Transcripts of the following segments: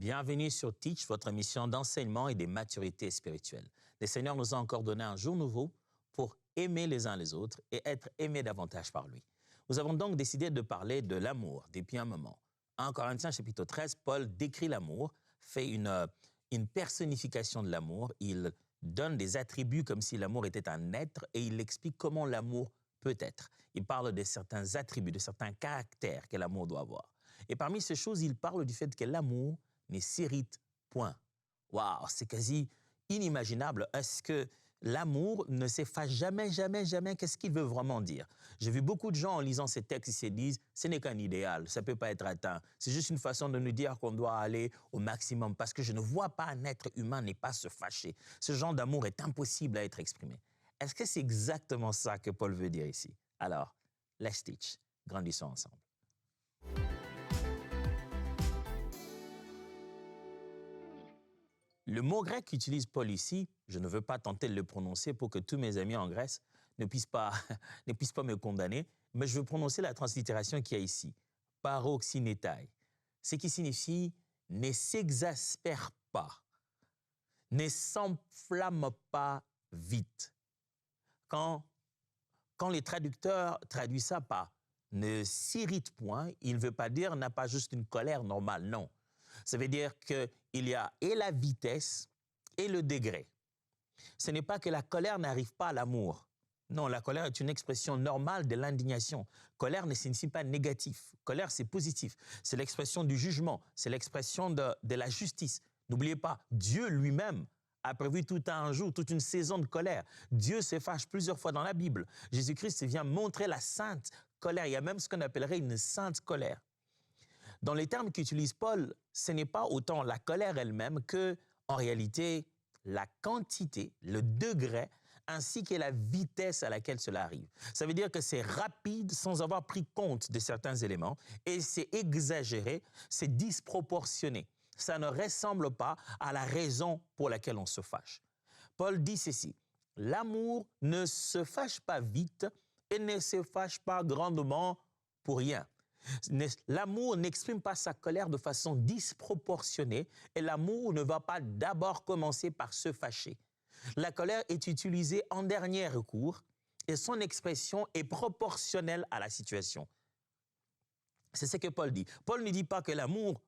Bienvenue sur Teach, votre émission d'enseignement et de maturité spirituelle. Le Seigneur nous a encore donné un jour nouveau pour aimer les uns les autres et être aimés davantage par lui. Nous avons donc décidé de parler de l'amour depuis un moment. En Corinthiens chapitre 13, Paul décrit l'amour, fait une personnification de l'amour. Il donne des attributs comme si l'amour était un être et il explique comment l'amour peut être. Il parle de certains attributs, de certains caractères que l'amour doit avoir. Et parmi ces choses, il parle du fait que l'amour ne s'irrite point. Waouh, c'est quasi inimaginable. Est-ce que l'amour ne s'efface jamais, jamais, jamais? Qu'est-ce qu'il veut vraiment dire? J'ai vu beaucoup de gens en lisant ces textes, ils se disent, ce n'est qu'un idéal, ça ne peut pas être atteint. C'est juste une façon de nous dire qu'on doit aller au maximum parce que je ne vois pas un être humain ne pas se fâcher. Ce genre d'amour est impossible à être exprimé. Est-ce que c'est exactement ça que Paul veut dire ici? Alors, let's teach. Grandissons ensemble. Le mot grec qu'utilise Paul ici, je ne veux pas tenter de le prononcer pour que tous mes amis en Grèce ne puissent pas me condamner, mais je veux prononcer la translittération qu'il y a ici, paroxynétai, ce qui signifie « ne s'exaspère pas, ne s'enflamme pas vite ». Quand les traducteurs traduisent ça par « ne s'irrite point », il ne veut pas dire « n'a pas juste une colère normale », non. Ça veut dire qu'il y a et la vitesse et le degré. Ce n'est pas que la colère n'arrive pas à l'amour. Non, la colère est une expression normale de l'indignation. Colère ne signifie pas négatif. Colère, c'est positif. C'est l'expression du jugement. C'est l'expression de la justice. N'oubliez pas, Dieu lui-même a prévu tout un jour, toute une saison de colère. Dieu se fâche plusieurs fois dans la Bible. Jésus-Christ vient montrer la sainte colère. Il y a même ce qu'on appellerait une sainte colère. Dans les termes qu'utilise Paul, ce n'est pas autant la colère elle-même que, en réalité, la quantité, le degré, ainsi que la vitesse à laquelle cela arrive. Ça veut dire que c'est rapide sans avoir pris compte de certains éléments et c'est exagéré, c'est disproportionné. Ça ne ressemble pas à la raison pour laquelle on se fâche. Paul dit ceci, « L'amour ne se fâche pas vite et ne se fâche pas grandement pour rien. » L'amour n'exprime pas sa colère de façon disproportionnée et l'amour ne va pas d'abord commencer par se fâcher. La colère est utilisée en dernier recours et son expression est proportionnelle à la situation. C'est ce que Paul dit. Paul ne dit pas que l'amour,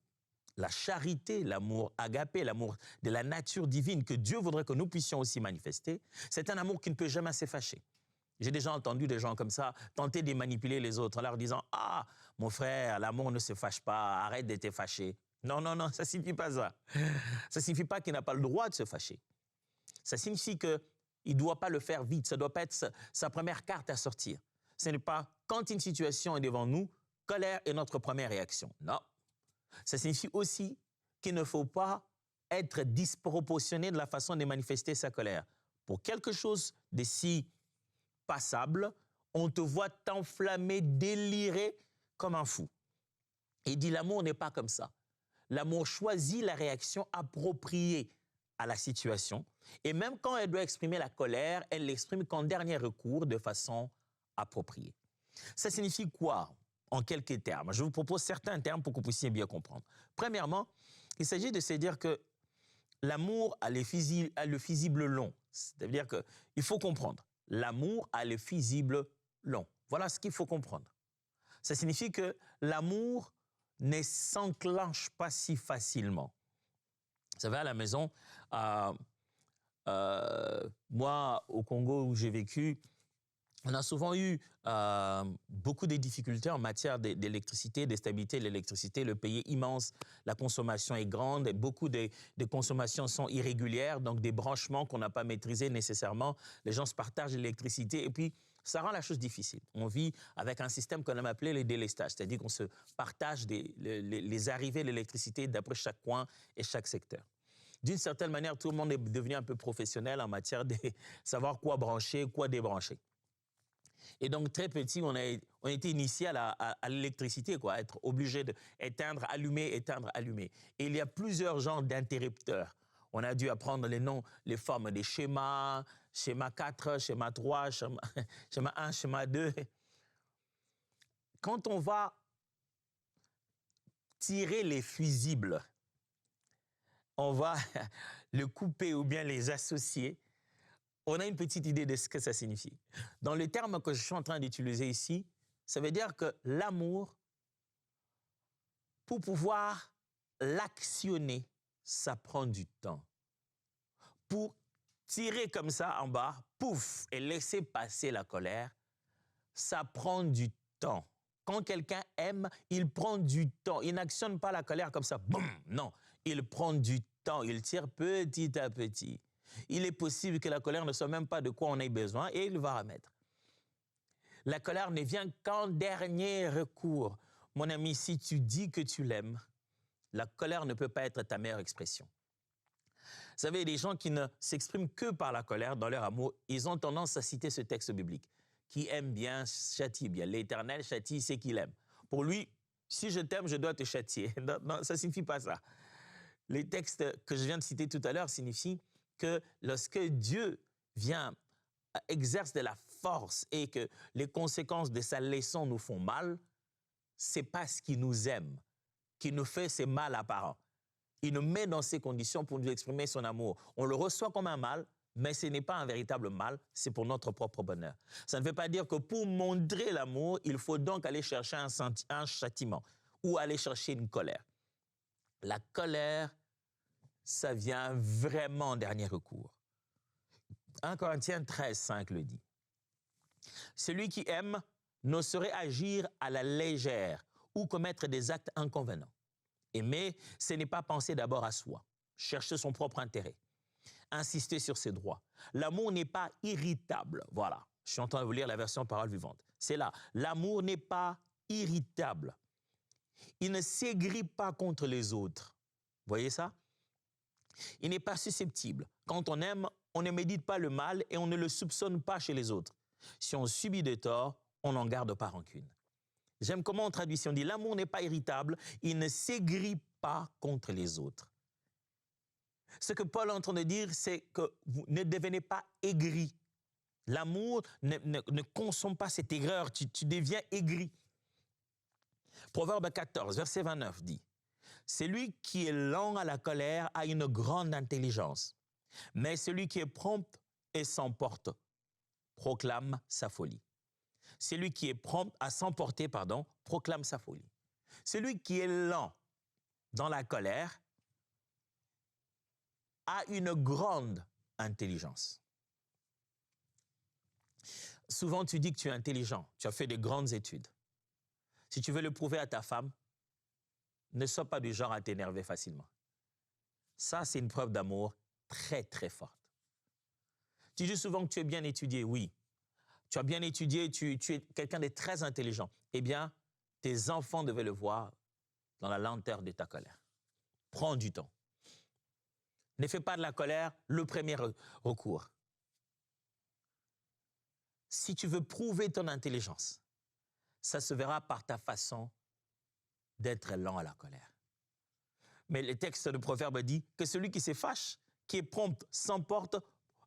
la charité, l'amour agapé, l'amour de la nature divine que Dieu voudrait que nous puissions aussi manifester, c'est un amour qui ne peut jamais se fâcher. J'ai déjà entendu des gens comme ça tenter de manipuler les autres en leur disant « Ah, mon frère, l'amour ne se fâche pas, arrête d'être fâché. » Non, non, non, ça ne signifie pas ça. Ça ne signifie pas qu'il n'a pas le droit de se fâcher. Ça signifie qu'il ne doit pas le faire vite, ça ne doit pas être sa première carte à sortir. Ce n'est pas quand une situation est devant nous, colère est notre première réaction. Non. Ça signifie aussi qu'il ne faut pas être disproportionné de la façon de manifester sa colère. Pour quelque chose de si passable, on te voit t'enflammer, délirer comme un fou. Il dit l'amour n'est pas comme ça. L'amour choisit la réaction appropriée à la situation et même quand elle doit exprimer la colère, elle l'exprime qu'en dernier recours de façon appropriée. Ça signifie quoi en quelques termes? Je vous propose certains termes pour que vous puissiez bien comprendre. Premièrement, il s'agit de se dire que l'amour a le fusible long. C'est-à-dire qu'il faut comprendre. L'amour a le fusible long. Voilà ce qu'il faut comprendre. Ça signifie que l'amour ne s'enclenche pas si facilement. Vous savez, à la maison, moi, au Congo où j'ai vécu, on a souvent eu beaucoup de difficultés en matière d'électricité, de stabilité de l'électricité. Le pays est immense, la consommation est grande, et beaucoup de consommations sont irrégulières, donc des branchements qu'on n'a pas maîtrisés nécessairement. Les gens se partagent l'électricité et puis ça rend la chose difficile. On vit avec un système qu'on a appelé les délestages, c'est-à-dire qu'on se partage les arrivées de l'électricité d'après chaque coin et chaque secteur. D'une certaine manière, tout le monde est devenu un peu professionnel en matière de savoir quoi brancher, quoi débrancher. Et donc, très petit, on a été initié à l'électricité, quoi, être obligé d'éteindre, allumer, éteindre, allumer. Et il y a plusieurs genres d'interrupteurs. On a dû apprendre les noms, les formes des schémas, schéma 4, schéma 3, schéma 1, schéma 2. Quand on va tirer les fusibles, on va le couper ou bien les associer, on a une petite idée de ce que ça signifie. Dans le terme que je suis en train d'utiliser ici, ça veut dire que l'amour, pour pouvoir l'actionner, ça prend du temps. Pour tirer comme ça en bas, pouf, et laisser passer la colère, ça prend du temps. Quand quelqu'un aime, il prend du temps. Il n'actionne pas la colère comme ça, boum, non. Il prend du temps, il tire petit à petit. Il est possible que la colère ne soit même pas de quoi on ait besoin et il va remettre. La colère ne vient qu'en dernier recours. Mon ami, si tu dis que tu l'aimes, la colère ne peut pas être ta meilleure expression. Vous savez, les gens qui ne s'expriment que par la colère dans leur amour, ils ont tendance à citer ce texte biblique. Qui aime bien, châtie bien. L'Éternel châtie ceux qu'il aime. Pour lui, si je t'aime, je dois te châtier. Non, non, ça ne signifie pas ça. Les textes que je viens de citer tout à l'heure signifient que lorsque Dieu vient, exerce de la force et que les conséquences de sa leçon nous font mal, c'est parce qu'il nous aime, qu'il nous fait ces mal apparents. Il nous met dans ces conditions pour nous exprimer son amour. On le reçoit comme un mal, mais ce n'est pas un véritable mal, c'est pour notre propre bonheur. Ça ne veut pas dire que pour montrer l'amour, il faut donc aller chercher un châtiment ou aller chercher une colère. La colère, ça vient vraiment en dernier recours. 1 Corinthiens 13, 5 le dit. Celui qui aime ne saurait agir à la légère ou commettre des actes inconvenants. Aimer, ce n'est pas penser d'abord à soi, chercher son propre intérêt, insister sur ses droits. L'amour n'est pas irritable. Voilà, je suis en train de vous lire la version parole vivante. C'est là. L'amour n'est pas irritable. Il ne s'aigrit pas contre les autres. Vous voyez ça? Il n'est pas susceptible. Quand on aime, on ne médite pas le mal et on ne le soupçonne pas chez les autres. Si on subit des torts, on n'en garde pas rancune. J'aime comment on traduit, on dit l'amour n'est pas irritable, il ne s'aigrit pas contre les autres. Ce que Paul est en train de dire, c'est que vous ne devenez pas aigri. L'amour ne consomme pas cette aigreur, tu deviens aigri. Proverbe 14, verset 29 dit, « Celui qui est lent à la colère a une grande intelligence, mais celui qui est prompt et s'emporte proclame sa folie. » Celui qui est prompt à s'emporter, proclame sa folie. Celui qui est lent dans la colère a une grande intelligence. Souvent, tu dis que tu es intelligent, tu as fait de grandes études. Si tu veux le prouver à ta femme, ne sois pas du genre à t'énerver facilement. Ça, c'est une preuve d'amour très, très forte. Tu dis souvent que tu es bien étudié, oui. Tu as bien étudié, tu es quelqu'un de très intelligent. Eh bien, tes enfants devaient le voir dans la lenteur de ta colère. Prends du temps. Ne fais pas de la colère le premier recours. Si tu veux prouver ton intelligence, ça se verra par ta façon d'être lent à la colère. Mais le texte de Proverbe dit que celui qui se fâche, qui est prompt,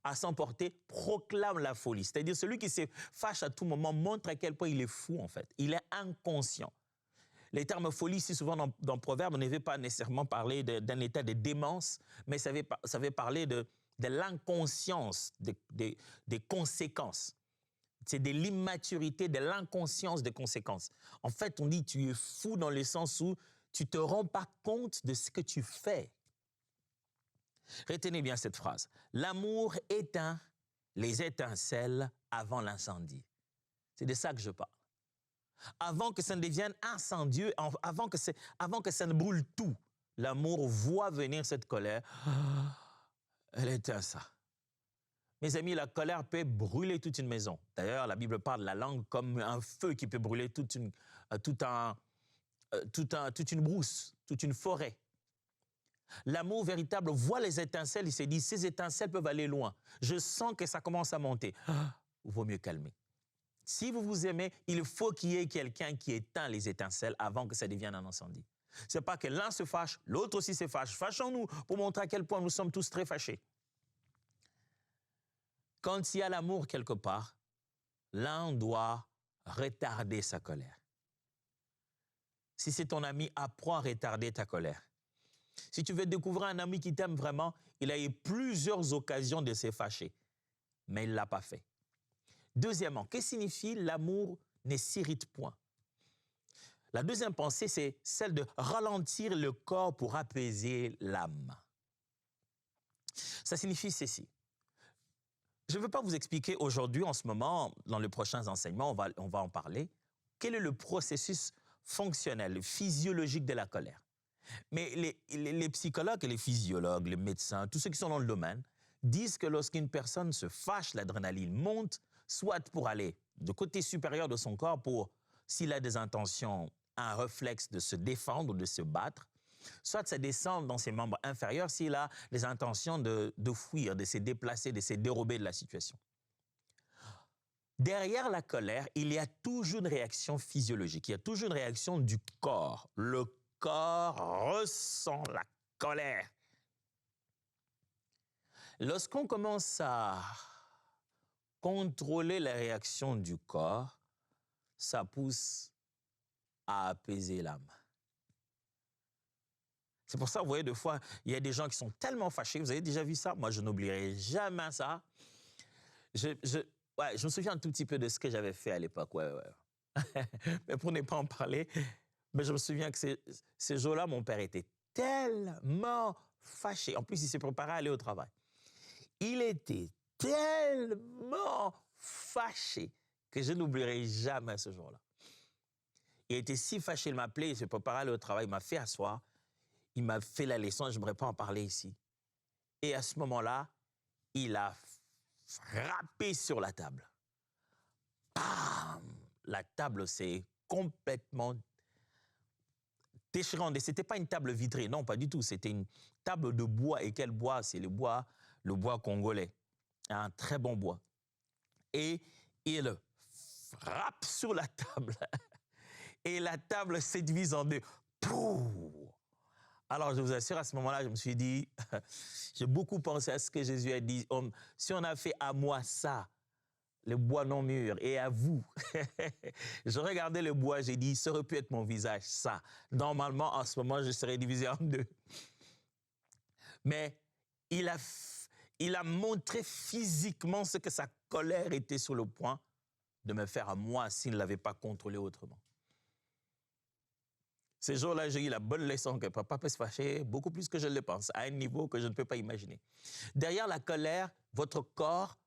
à s'emporter, proclame la folie. C'est-à-dire celui qui se fâche à tout moment montre à quel point il est fou en fait. Il est inconscient. Les termes folie, si souvent dans Proverbe, ne veut pas nécessairement parler d'un état de démence, mais ça veut parler de l'inconscience des conséquences. C'est de l'immaturité, de l'inconscience des conséquences. En fait, on dit tu es fou dans le sens où tu ne te rends pas compte de ce que tu fais. Retenez bien cette phrase. L'amour éteint les étincelles avant l'incendie. C'est de ça que je parle. Avant que ça ne devienne incendieux, avant que ça ne brûle tout, l'amour voit venir cette colère. Elle éteint ça. Mes amis, la colère peut brûler toute une maison. D'ailleurs, la Bible parle de la langue comme un feu qui peut brûler toute une brousse, toute une forêt. L'amour véritable voit les étincelles, il se dit, ces étincelles peuvent aller loin. Je sens que ça commence à monter. Il vaut mieux calmer. Si vous vous aimez, il faut qu'il y ait quelqu'un qui éteint les étincelles avant que ça devienne un incendie. Ce n'est pas que l'un se fâche, l'autre aussi se fâche. Fâchons-nous pour montrer à quel point nous sommes tous très fâchés. Quand il y a l'amour quelque part, l'un doit retarder sa colère. Si c'est ton ami, apprends à retarder ta colère. Si tu veux découvrir un ami qui t'aime vraiment, il a eu plusieurs occasions de se fâcher, mais il ne l'a pas fait. Deuxièmement, qu'est-ce que signifie l'amour ne s'irrite point? La deuxième pensée, c'est celle de ralentir le corps pour apaiser l'âme. Ça signifie ceci. Je ne veux pas vous expliquer aujourd'hui, en ce moment, dans les prochains enseignements, on va en parler, quel est le processus fonctionnel, physiologique de la colère. Mais les psychologues et les physiologues, les médecins, tous ceux qui sont dans le domaine, disent que lorsqu'une personne se fâche, l'adrénaline monte, soit pour aller du côté supérieur de son corps, pour, s'il a des intentions, un réflexe de se défendre ou de se battre, soit ça descend dans ses membres inférieurs s'il a des intentions de fuir, de se déplacer, de se dérober de la situation. Derrière la colère, il y a toujours une réaction physiologique, il y a toujours une réaction du corps. Le corps ressent la colère. Lorsqu'on commence à contrôler la réaction du corps, ça pousse à apaiser l'âme. C'est pour ça, vous voyez, des fois, il y a des gens qui sont tellement fâchés. Vous avez déjà vu ça? Moi, je n'oublierai jamais ça. Je me souviens un tout petit peu de ce que j'avais fait à l'époque. Ouais. Mais pour ne pas en parler, mais je me souviens que ces jours-là, mon père était tellement fâché. En plus, il s'est préparé à aller au travail. Il était tellement fâché que je n'oublierai jamais ce jour-là. Il était si fâché, il m'a appelé, il s'est préparé à aller au travail, il m'a fait asseoir. Il m'a fait la leçon, je n'aimerais pas en parler ici. Et à ce moment-là, il a frappé sur la table. Bam! La table s'est complètement déchirée. Ce n'était pas une table vitrée, non, pas du tout. C'était une table de bois. Et quel bois? C'est le bois congolais. Un très bon bois. Et il frappe sur la table. Et la table s'est divise en deux. Pouh! Alors, je vous assure, à ce moment-là, je me suis dit, j'ai beaucoup pensé à ce que Jésus a dit. Si on a fait à moi ça, le bois non mûr, et à vous, je regardais le bois, j'ai dit, ça aurait pu être mon visage, ça. Normalement, en ce moment, je serais divisé en deux. Mais il a montré physiquement ce que sa colère était sur le point de me faire à moi s'il ne l'avait pas contrôlé autrement. Ces jours-là, j'ai eu la bonne leçon que papa peut se fâcher beaucoup plus que je le pense, à un niveau que je ne peux pas imaginer. Derrière la colère, votre corps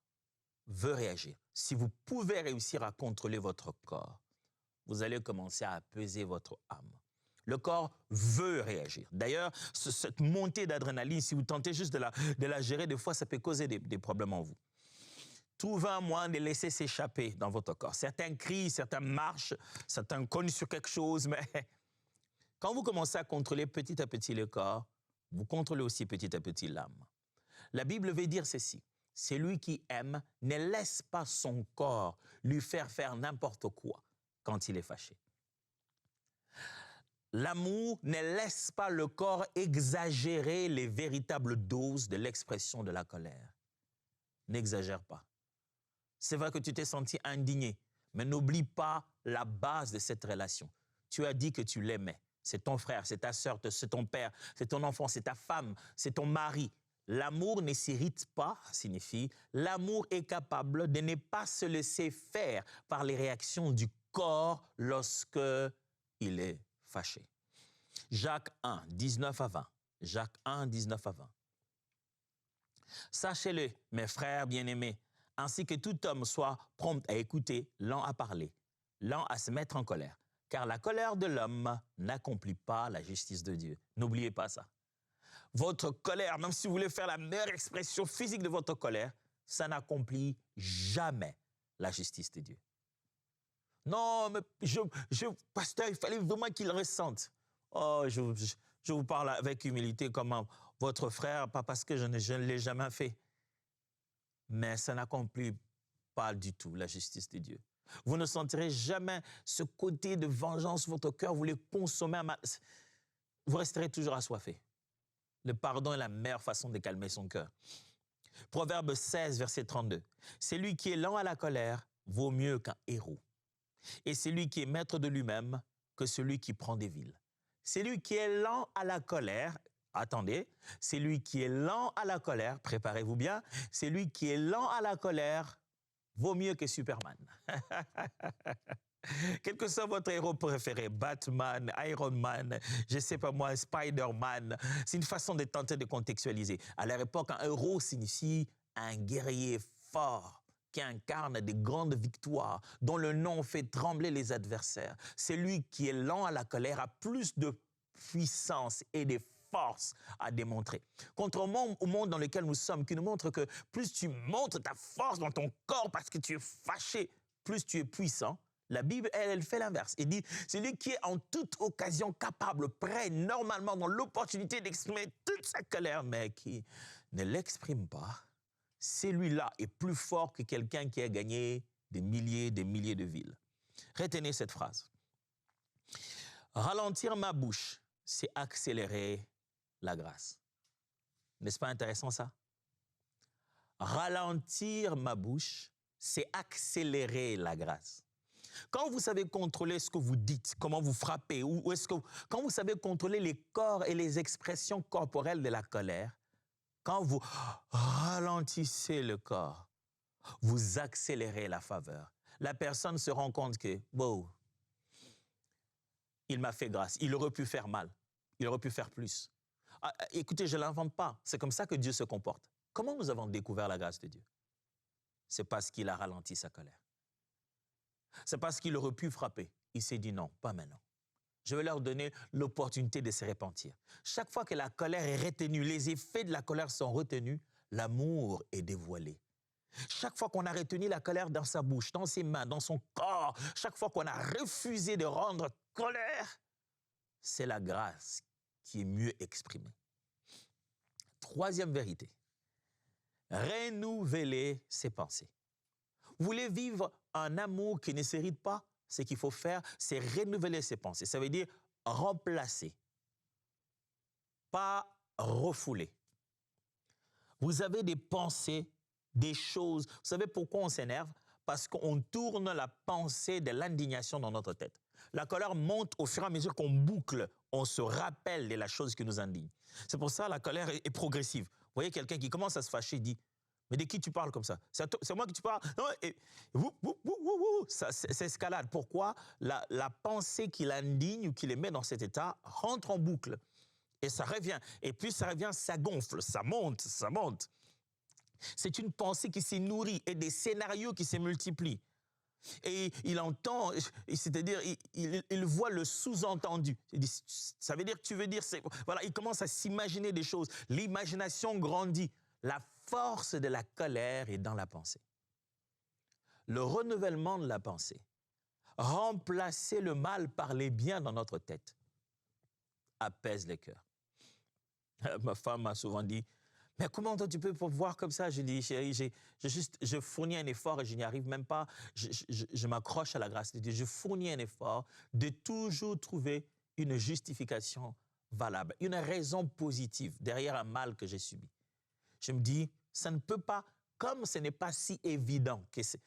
veut réagir. Si vous pouvez réussir à contrôler votre corps, vous allez commencer à apaiser votre âme. Le corps veut réagir. D'ailleurs, cette montée d'adrénaline, si vous tentez juste de la gérer, des fois, ça peut causer des problèmes en vous. Trouvez un moyen de laisser s'échapper dans votre corps. Certains crient, certains marchent, certains cognent sur quelque chose, mais quand vous commencez à contrôler petit à petit le corps, vous contrôlez aussi petit à petit l'âme. La Bible veut dire ceci: celui qui aime ne laisse pas son corps lui faire n'importe quoi quand il est fâché. L'amour ne laisse pas le corps exagérer les véritables doses de l'expression de la colère. N'exagère pas. C'est vrai que tu t'es senti indigné, mais n'oublie pas la base de cette relation. Tu as dit que tu l'aimais. C'est ton frère, c'est ta sœur, c'est ton père, c'est ton enfant, c'est ta femme, c'est ton mari. L'amour ne s'irrite pas, signifie l'amour est capable de ne pas se laisser faire par les réactions du corps lorsque il est fâché. Jacques 1, 19 à 20. Jacques 1, 19 à 20. Sachez-le, mes frères bien-aimés, ainsi que tout homme soit prompt à écouter, lent à parler, lent à se mettre en colère. Car la colère de l'homme n'accomplit pas la justice de Dieu. N'oubliez pas ça. Votre colère, même si vous voulez faire la meilleure expression physique de votre colère, ça n'accomplit jamais la justice de Dieu. Non, mais pasteur, il fallait vraiment qu'il ressente. Oh, je vous parle avec humilité comme votre frère, pas parce que je ne l'ai jamais fait. Mais ça n'accomplit pas du tout la justice de Dieu. Vous ne sentirez jamais ce côté de vengeance sur votre cœur, vous les consommez à mal. Vous resterez toujours assoiffé. Le pardon est la meilleure façon de calmer son cœur. Proverbe 16, verset 32. Celui qui est lent à la colère vaut mieux qu'un héros. Et celui qui est maître de lui-même que celui qui prend des villes. Celui qui est lent à la colère, attendez, celui qui est lent à la colère, préparez-vous bien, celui qui est lent à la colère vaut mieux que Superman. Quel que soit votre héros préféré, Batman, Iron Man, je ne sais pas moi, Spider-Man, c'est une façon de tenter de contextualiser. À leur époque, un héros signifie un guerrier fort qui incarne des grandes victoires, dont le nom fait trembler les adversaires. Celui qui est lent à la colère a plus de puissance et de force à démontrer. Contrairement au monde dans lequel nous sommes, qui nous montre que plus tu montres ta force dans ton corps parce que tu es fâché, plus tu es puissant, la Bible, elle fait l'inverse. Elle dit, celui qui est en toute occasion capable, prêt, normalement, dans l'opportunité d'exprimer toute sa colère, mais qui ne l'exprime pas, celui-là est plus fort que quelqu'un qui a gagné des milliers de villes. Retenez cette phrase. Ralentir ma bouche, c'est accélérer la grâce. N'est-ce pas intéressant ça? Ralentir ma bouche, c'est accélérer la grâce. Quand vous savez contrôler ce que vous dites, comment vous frappez, quand vous savez contrôler les corps et les expressions corporelles de la colère, quand vous ralentissez le corps, vous accélérez la faveur. La personne se rend compte que, wow, il m'a fait grâce, il aurait pu faire mal, il aurait pu faire plus. Ah, écoutez, je ne l'invente pas, c'est comme ça que Dieu se comporte. Comment nous avons découvert la grâce de Dieu? C'est parce qu'il a ralenti sa colère. C'est parce qu'il aurait pu frapper. Il s'est dit non, pas maintenant. Je vais leur donner l'opportunité de se repentir. Chaque fois que la colère est retenue, les effets de la colère sont retenus, l'amour est dévoilé. Chaque fois qu'on a retenu la colère dans sa bouche, dans ses mains, dans son corps, chaque fois qu'on a refusé de rendre colère, c'est la grâce qui est mieux exprimée. Troisième vérité, renouveler ses pensées. Vous voulez vivre un amour qui ne s'hérite pas? Ce qu'il faut faire, c'est renouveler ses pensées. Ça veut dire remplacer, pas refouler. Vous avez des pensées, des choses. Vous savez pourquoi on s'énerve? Parce qu'on tourne la pensée de l'indignation dans notre tête. La colère monte au fur et à mesure qu'on boucle, on se rappelle de la chose qui nous indigne. C'est pour ça que la colère est progressive. Vous voyez quelqu'un qui commence à se fâcher, dit « Mais de qui tu parles comme ça? C'est moi que tu parles? » Non, et ça escalade. Pourquoi? La pensée qui l'indigne ou qui les met dans cet état rentre en boucle. Et ça revient. Et puis ça revient, ça gonfle, ça monte, ça monte. C'est une pensée qui s'est nourrie et des scénarios qui se multiplient. Et il entend, c'est-à-dire, il voit le sous-entendu. Ça veut dire que tu veux dire, voilà, il commence à s'imaginer des choses. L'imagination grandit. La force de la colère est dans la pensée. Le renouvellement de la pensée, remplacer le mal par les biens dans notre tête, apaise les cœurs. Ma femme m'a souvent dit, mais comment toi tu peux voir comme ça? Je dis, chérie, je fournis un effort et je n'y arrive même pas. Je m'accroche à la grâce de Dieu. Je fournis un effort de toujours trouver une justification valable, une raison positive derrière un mal que j'ai subi. Je me dis, ça ne peut pas, comme ce n'est pas si évident que c'est.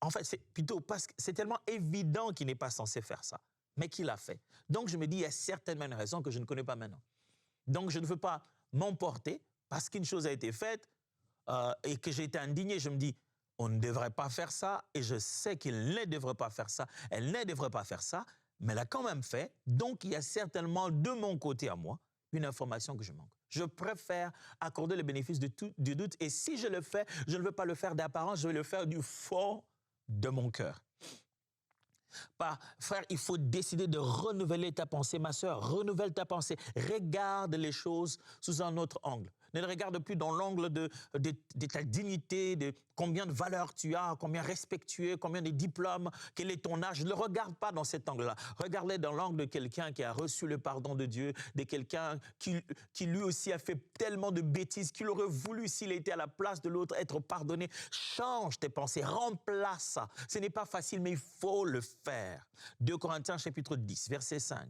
En fait, c'est plutôt parce que c'est tellement évident qu'il n'est pas censé faire ça, mais qu'il l'a fait. Donc je me dis, il y a certainement une raison que je ne connais pas maintenant. Donc je ne veux pas m'emporter parce qu'une chose a été faite et que j'ai été indigné. Je me dis, on ne devrait pas faire ça et je sais qu'il ne devrait pas faire ça. Elle ne devrait pas faire ça, mais elle a quand même fait. Donc il y a certainement de mon côté à moi une information que je manque. Je préfère accorder le bénéfice du doute et si je le fais, je ne veux pas le faire d'apparence, je vais le faire du fond de mon cœur. Frère, il faut décider de renouveler ta pensée, ma sœur, renouvelle ta pensée. Regarde les choses sous un autre angle. Ne le regarde plus dans l'angle de ta dignité, de combien de valeurs tu as, combien respectueux, combien de diplômes, quel est ton âge. Ne le regarde pas dans cet angle-là. Regarde-le dans l'angle de quelqu'un qui a reçu le pardon de Dieu, de quelqu'un qui lui aussi a fait tellement de bêtises qu'il aurait voulu, s'il était à la place de l'autre, être pardonné. Change tes pensées, remplace ça. Ce n'est pas facile, mais il faut le faire. 2 Corinthiens chapitre 10, verset 5.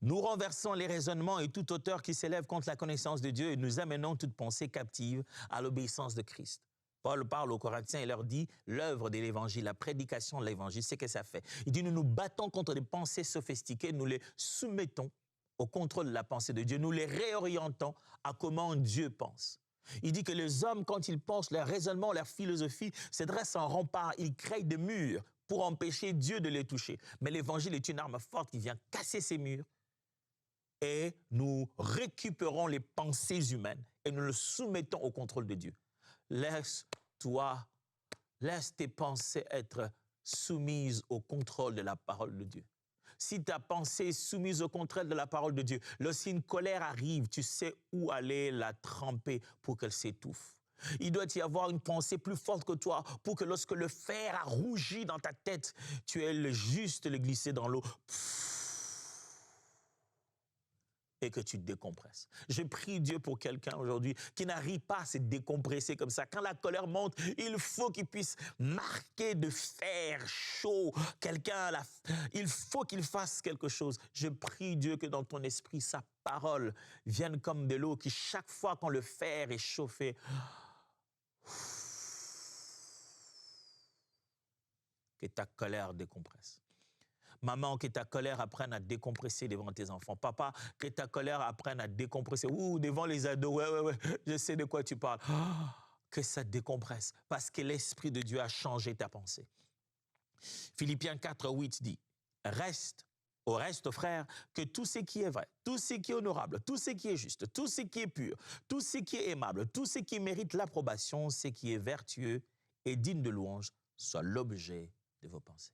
Nous renversons les raisonnements et toute hauteur qui s'élève contre la connaissance de Dieu et nous amenons toute pensée captive à l'obéissance de Christ. Paul parle aux Corinthiens et leur dit l'œuvre de l'évangile, la prédication de l'évangile, c'est ce que ça fait. Il dit nous nous battons contre des pensées sophistiquées, nous les soumettons au contrôle de la pensée de Dieu, nous les réorientons à comment Dieu pense. Il dit que les hommes, quand ils pensent, leur raisonnement, leur philosophie, se dressent en rempart, ils créent des murs pour empêcher Dieu de les toucher. Mais l'évangile est une arme forte qui vient casser ces murs et nous récupérons les pensées humaines et nous le soumettons au contrôle de Dieu. Laisse tes pensées être soumises au contrôle de la parole de Dieu. Si ta pensée est soumise au contrôle de la parole de Dieu, lorsqu'une colère arrive, tu sais où aller la tremper pour qu'elle s'étouffe. Il doit y avoir une pensée plus forte que toi pour que lorsque le fer a rougi dans ta tête, tu aies juste le glisser dans l'eau et que tu te décompresses. Je prie Dieu pour quelqu'un aujourd'hui qui n'arrive pas à se décompresser comme ça. Quand la colère monte, il faut qu'il puisse marquer de fer chaud quelqu'un. Il faut qu'il fasse quelque chose. Je prie Dieu que dans ton esprit, sa parole vienne comme de l'eau, qui chaque fois quand le fer est chauffé, que ta colère décompresse. Maman, que ta colère apprenne à décompresser devant tes enfants. Papa, que ta colère apprenne à décompresser. Ouh, devant les ados, ouais, je sais de quoi tu parles. Que ça décompresse, parce que l'Esprit de Dieu a changé ta pensée. Philippiens 4:8 dit, au reste, frères, que tout ce qui est vrai, tout ce qui est honorable, tout ce qui est juste, tout ce qui est pur, tout ce qui est aimable, tout ce qui mérite l'approbation, ce qui est vertueux et digne de louange, soit l'objet de vos pensées.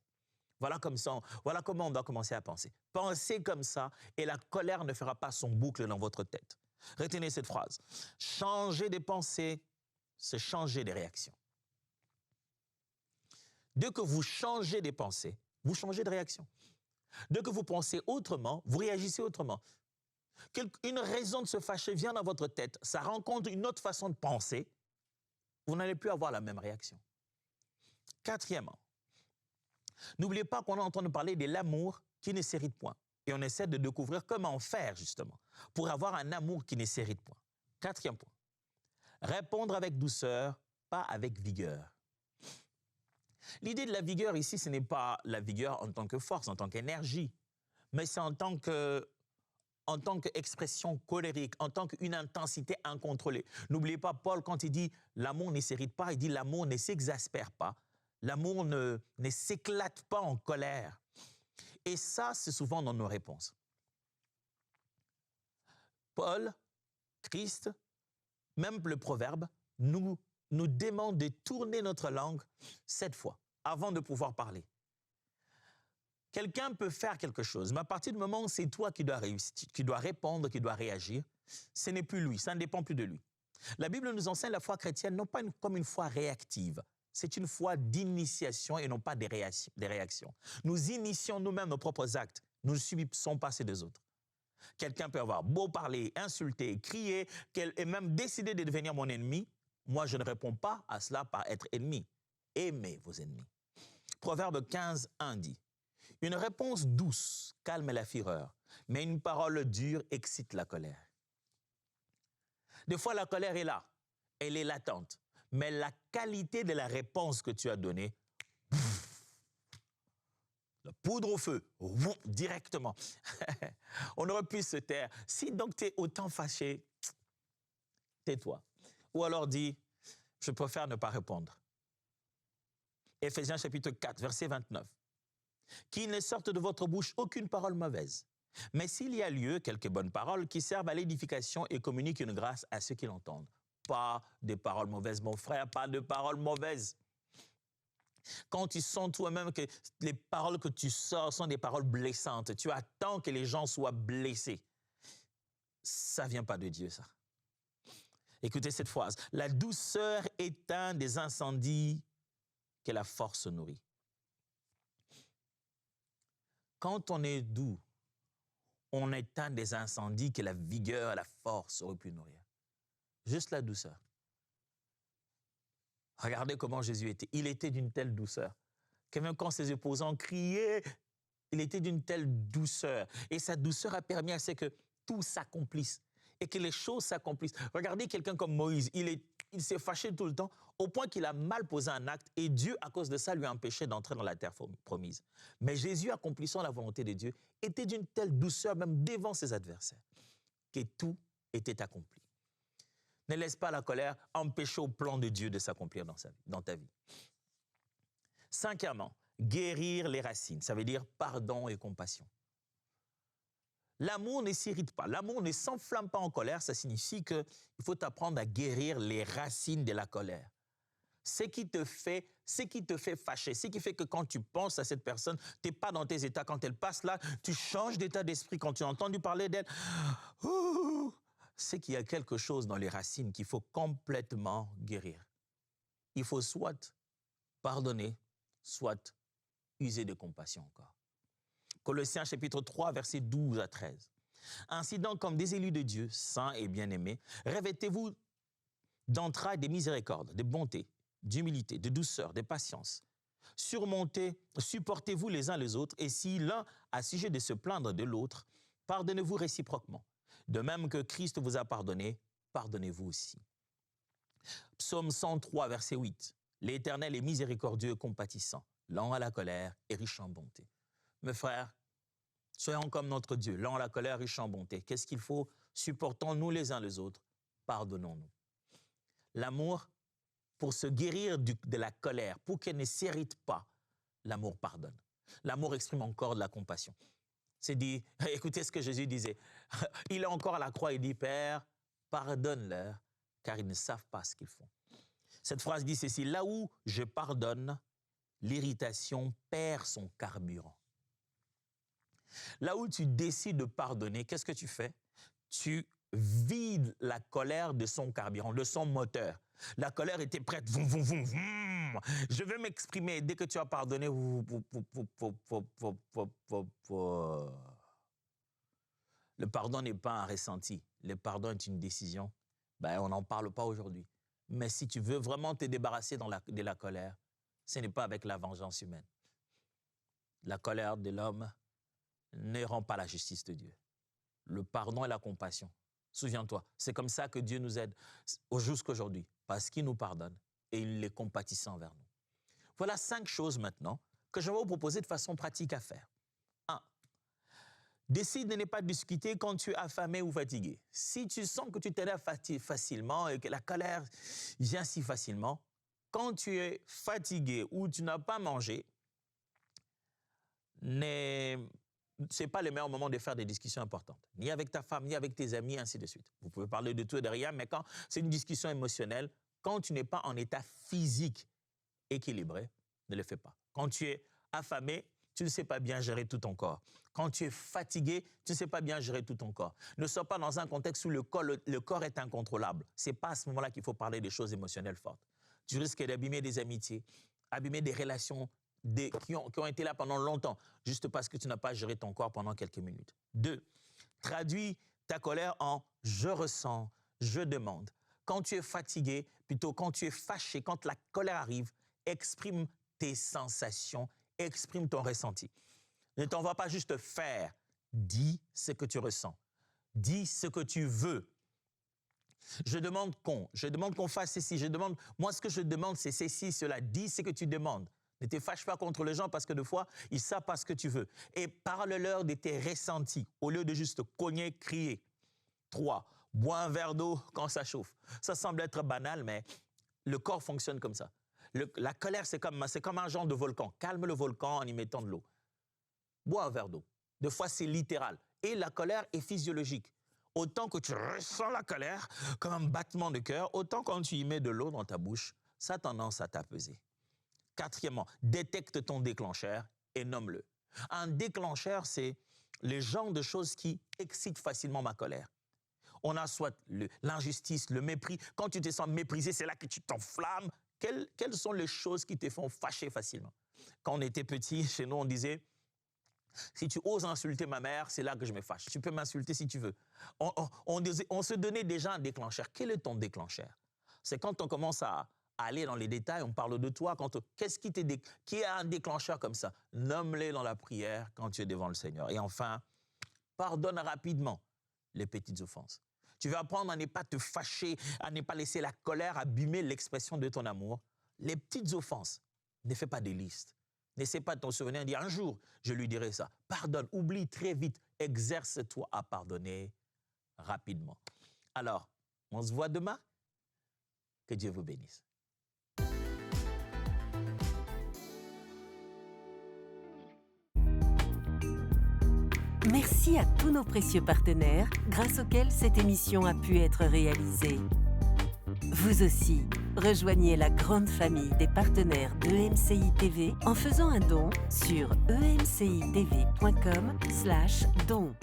Voilà comment on doit commencer à penser. Pensez comme ça et la colère ne fera pas son boucle dans votre tête. Retenez cette phrase. Changer des pensées, c'est changer des réactions. Dès que vous changez des pensées, vous changez de réaction. Dès que vous pensez autrement, vous réagissez autrement. Une raison de se fâcher vient dans votre tête, ça rencontre une autre façon de penser, vous n'allez plus avoir la même réaction. Quatrièmement, n'oubliez pas qu'on est en train de parler de l'amour qui ne s'hérite point. Et on essaie de découvrir comment faire, justement, pour avoir un amour qui ne s'hérite point. Quatrième point, répondre avec douceur, pas avec vigueur. L'idée de la vigueur ici, ce n'est pas la vigueur en tant que force, en tant qu'énergie, mais c'est en tant qu'expression colérique, en tant qu'une intensité incontrôlée. N'oubliez pas, Paul, quand il dit « l'amour ne s'hérite pas », il dit « l'amour ne s'exaspère pas ». L'amour ne s'éclate pas en colère. Et ça, c'est souvent dans nos réponses. Paul, Christ, même le proverbe, nous demande de tourner notre langue 7 fois avant de pouvoir parler. Quelqu'un peut faire quelque chose, mais à partir du moment où c'est toi qui dois répondre, qui dois réagir, ce n'est plus lui, ça ne dépend plus de lui. La Bible nous enseigne la foi chrétienne non pas comme une foi réactive, c'est une foi d'initiation et non pas des réactions. Nous initions nous-mêmes nos propres actes. Nous ne subissons pas ceux des autres. Quelqu'un peut avoir beau parler, insulter, crier, et même décider de devenir mon ennemi. Moi, je ne réponds pas à cela par être ennemi. Aimez vos ennemis. Proverbe 15:1 dit, « Une réponse douce calme la fureur, mais une parole dure excite la colère. » Des fois, la colère est là, elle est latente. Mais la qualité de la réponse que tu as donnée, la poudre au feu, directement. On aurait pu se taire. Si donc tu es autant fâché, tais-toi. Ou alors dis, je préfère ne pas répondre. Éphésiens chapitre 4, verset 29. Qu'il ne sorte de votre bouche aucune parole mauvaise, mais s'il y a lieu, quelques bonnes paroles qui servent à l'édification et communiquent une grâce à ceux qui l'entendent. Pas de paroles mauvaises, mon frère, pas de paroles mauvaises. Quand tu sens toi-même que les paroles que tu sors sont des paroles blessantes, tu attends que les gens soient blessés. Ça ne vient pas de Dieu, ça. Écoutez cette phrase. La douceur éteint des incendies que la force nourrit. Quand on est doux, on éteint des incendies que la vigueur, la force auraient pu nourrir. Juste la douceur. Regardez comment Jésus était. Il était d'une telle douceur que même quand ses opposants criaient, il était d'une telle douceur. Et sa douceur a permis à ce que tout s'accomplisse et que les choses s'accomplissent. Regardez quelqu'un comme Moïse. Il il s'est fâché tout le temps, au point qu'il a mal posé un acte, et Dieu, à cause de ça, lui a empêché d'entrer dans la terre promise. Mais Jésus, accomplissant la volonté de Dieu, était d'une telle douceur, même devant ses adversaires, que tout était accompli. Ne laisse pas la colère empêcher au plan de Dieu de s'accomplir dans ta vie. Cinquièmement, guérir les racines, ça veut dire pardon et compassion. L'amour ne s'irrite pas, l'amour ne s'enflamme pas en colère, ça signifie qu'il faut apprendre à guérir les racines de la colère. Ce qui te fait fâcher, ce qui fait que quand tu penses à cette personne, tu n'es pas dans tes états. Quand elle passe là, tu changes d'état d'esprit. Quand tu as entendu parler d'elle, c'est qu'il y a quelque chose dans les racines qu'il faut complètement guérir. Il faut soit pardonner, soit user de compassion encore. Colossiens chapitre 3, versets 12 à 13. Ainsi donc, comme des élus de Dieu, saints et bien-aimés, revêtez-vous d'entrailles de miséricorde, de bonté, d'humilité, de douceur, de patience. Supportez-vous les uns les autres, et si l'un a sujet de se plaindre de l'autre, pardonnez-vous réciproquement. De même que Christ vous a pardonné, pardonnez-vous aussi. Psaume 103, verset 8. L'Éternel est miséricordieux et compatissant, lent à la colère et riche en bonté. Mes frères, soyons comme notre Dieu, lent à la colère, riche en bonté. Qu'est-ce qu'il faut? Supportons-nous les uns les autres, pardonnons-nous. L'amour, pour se guérir de la colère, pour qu'elle ne s'irrite pas, l'amour pardonne. L'amour exprime encore de la compassion. C'est dit, écoutez ce que Jésus disait. Il est encore à la croix, il dit, Père, pardonne-leur, car ils ne savent pas ce qu'ils font. Cette phrase dit ceci, là où je pardonne, l'irritation perd son carburant. Là où tu décides de pardonner, qu'est-ce que tu fais? Tu vides la colère de son carburant, de son moteur. La colère était prête. Vroom, vroom, vroom, vroom. Je vais m'exprimer. Dès que tu as pardonné, le pardon n'est pas un ressenti. Le pardon est une décision. On n'en parle pas aujourd'hui. Mais si tu veux vraiment te débarrasser de la colère, ce n'est pas avec la vengeance humaine. La colère de l'homme ne rend pas la justice de Dieu. Le pardon et la compassion. Souviens-toi, c'est comme ça que Dieu nous aide jusqu'aujourd'hui, parce qu'il nous pardonne et il est compatissant envers nous. Voilà 5 choses maintenant que je vais vous proposer de façon pratique à faire. 1. Décide de ne pas discuter quand tu es affamé ou fatigué. Si tu sens que tu t'énerves facilement et que la colère vient si facilement, quand tu es fatigué ou tu n'as pas mangé, ce n'est pas le meilleur moment de faire des discussions importantes, ni avec ta femme, ni avec tes amis, ainsi de suite. Vous pouvez parler de tout et de rien, mais quand c'est une discussion émotionnelle, quand tu n'es pas en état physique équilibré, ne le fais pas. Quand tu es affamé, tu ne sais pas bien gérer tout ton corps. Quand tu es fatigué, tu ne sais pas bien gérer tout ton corps. Ne sois pas dans un contexte où le corps est incontrôlable. Ce n'est pas à ce moment-là qu'il faut parler des choses émotionnelles fortes. Tu risques d'abîmer des amitiés, abîmer des relations qui ont été là pendant longtemps, juste parce que tu n'as pas géré ton corps pendant quelques minutes. 2. Traduis ta colère en « je ressens, je demande ». Quand tu es fatigué, plutôt quand tu es fâché, quand la colère arrive, exprime tes sensations, exprime ton ressenti. Ne t'en va pas juste faire, dis ce que tu ressens, dis ce que tu veux. Je demande qu'on fasse ceci, moi ce que je demande c'est ceci, cela, dis ce que tu demandes. Ne te fâche pas contre les gens parce que des fois, ils ne savent pas ce que tu veux. Et parle-leur de tes ressentis au lieu de juste cogner, crier. 3. Bois un verre d'eau quand ça chauffe. Ça semble être banal, mais le corps fonctionne comme ça. La colère, c'est comme un genre de volcan. Calme le volcan en y mettant de l'eau. Bois un verre d'eau. Des fois, c'est littéral. Et la colère est physiologique. Autant que tu ressens la colère comme un battement de cœur, autant quand tu y mets de l'eau dans ta bouche, ça a tendance à t'apaiser. 4. Détecte ton déclencheur et nomme-le. Un déclencheur, c'est le genre de choses qui excitent facilement ma colère. On a soit l'injustice, le mépris. Quand tu te sens méprisé, c'est là que tu t'enflammes. Quelles sont les choses qui te font fâcher facilement? Quand on était petit, chez nous, on disait, si tu oses insulter ma mère, c'est là que je me fâche. Tu peux m'insulter si tu veux. On se donnait déjà un déclencheur. Quel est ton déclencheur? C'est quand on commence à aller dans les détails, on parle de toi. Qui a un déclencheur comme ça? Nomme-les dans la prière quand tu es devant le Seigneur. Et enfin, pardonne rapidement les petites offenses. Tu vas apprendre à ne pas te fâcher, à ne pas laisser la colère abîmer l'expression de ton amour. Les petites offenses, ne fais pas de liste. N'essaie pas de t'en souvenir et dire un jour, je lui dirai ça. Pardonne, oublie très vite. Exerce-toi à pardonner rapidement. Alors, on se voit demain. Que Dieu vous bénisse. Merci à tous nos précieux partenaires grâce auxquels cette émission a pu être réalisée. Vous aussi, rejoignez la grande famille des partenaires d'EMCI TV en faisant un don sur emcitv.com/don.